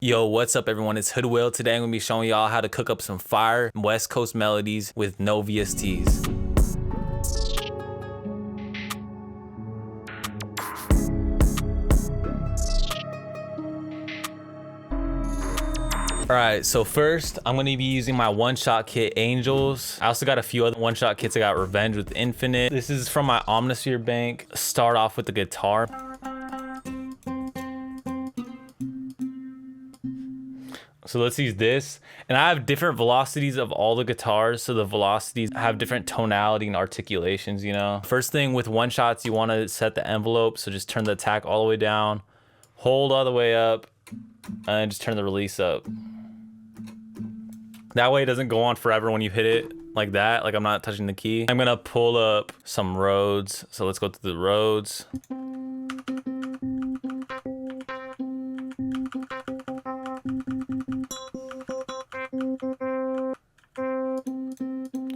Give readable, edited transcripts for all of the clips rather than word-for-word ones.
Yo, what's up everyone? It's Hood Will. Today I'm gonna be showing y'all how to cook up some fire West Coast melodies with no VSTs. All right, so first I'm gonna be using my one-shot kit Angels. I also got a few other one-shot kits. I got Revenge with Infinite. This is from my Omnisphere bank. Start off with the guitar. So let's use this. And I have different velocities of all the guitars. So the velocities have different tonality and articulations, you know? First thing with one shots, you wanna set the envelope. So just turn the attack all the way down, hold all the way up, and just turn the release up. That way it doesn't go on forever when you hit it like that, like I'm not touching the key. I'm gonna pull up some Rhodes. So let's go through the Rhodes.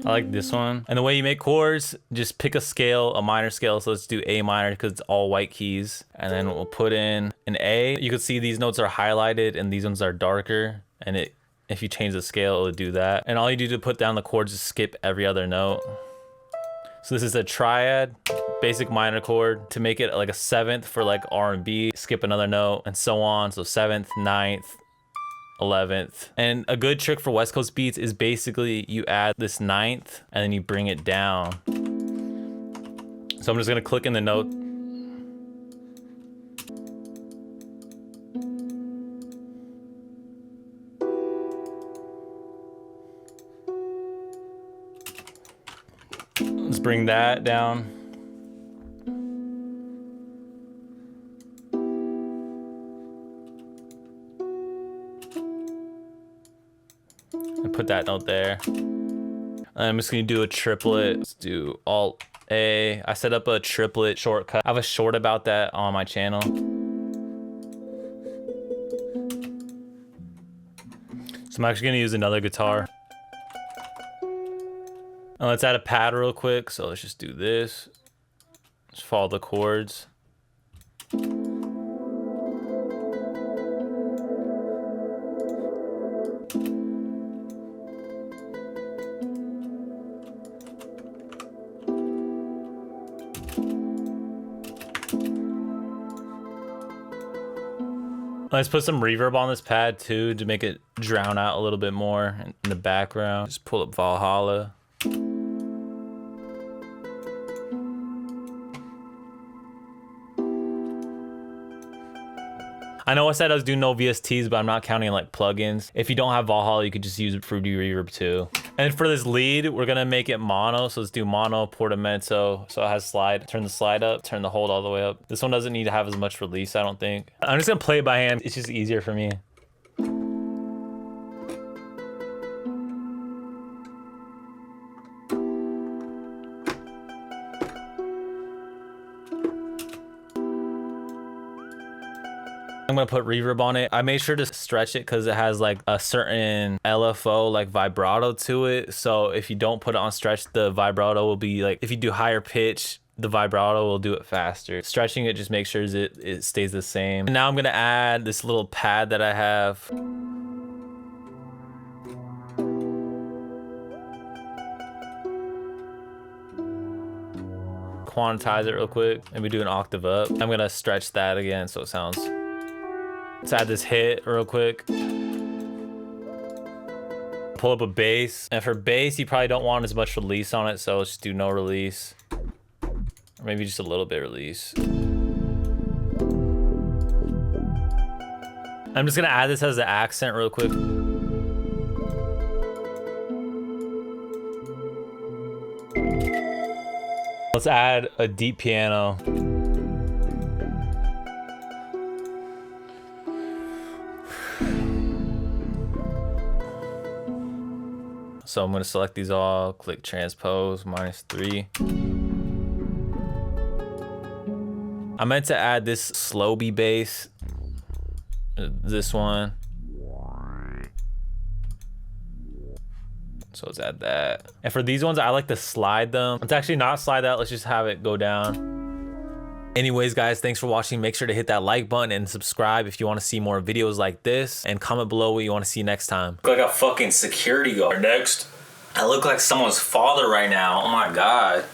I like this one. And the way you make chords, just pick a scale, a minor scale. So let's do A minor because it's all white keys. And then we'll put in an A. You can see these notes are highlighted and these ones are darker. And if you change the scale, it'll do that. And all you do to put down the chords is skip every other note. So this is a triad, basic minor chord. To make it like a seventh for like R&B, skip another note and so on. So seventh, ninth, 11th. And a good trick for West Coast beats is basically you add this ninth and then you bring it down. So I'm just gonna click in the note. Let's bring that down. And put that note there. I'm just gonna do a triplet. Let's do Alt A. I set up a triplet shortcut. I have a short about that on my channel. So I'm actually gonna use another guitar. And let's add a pad real quick. So let's just do this. Just follow the chords. Let's put some reverb on this pad too to make it drown out a little bit more in the background. Just pull up Valhalla. I know I said I was doing no VSTs, but I'm not counting like plugins. If you don't have Valhalla, you could just use Fruity Reverb too. And for this lead, we're gonna make it mono. So let's do mono portamento. So it has slide, turn the slide up, turn the hold all the way up. This one doesn't need to have as much release, I don't think. I'm just gonna play it by hand. It's just easier for me. I'm gonna put reverb on it. I made sure to stretch it because it has like a certain LFO like vibrato to it. So if you don't put it on stretch, the vibrato will be like, if you do higher pitch, the vibrato will do it faster. Stretching it just makes sure it stays the same. And now I'm gonna add this little pad that I have. Quantize it real quick. Maybe do an octave up. I'm gonna stretch that again so it sounds. Let's add this hit real quick. Pull up a bass. And for bass, you probably don't want as much release on it, so let's just do no release. Or maybe just a little bit release. I'm just gonna add this as an accent real quick. Let's add a deep piano. So I'm gonna select these all, click transpose, -3. I meant to add this Slo-Be bass, this one. So let's add that. And for these ones, I like to slide them. Let's actually not slide that, let's just have it go down. Anyways, guys, thanks for watching. Make sure to hit that like button and subscribe if you want to see more videos like this, and comment below what you want to see next time. Look like a fucking security guard. Next. I look like someone's father right now. Oh my God.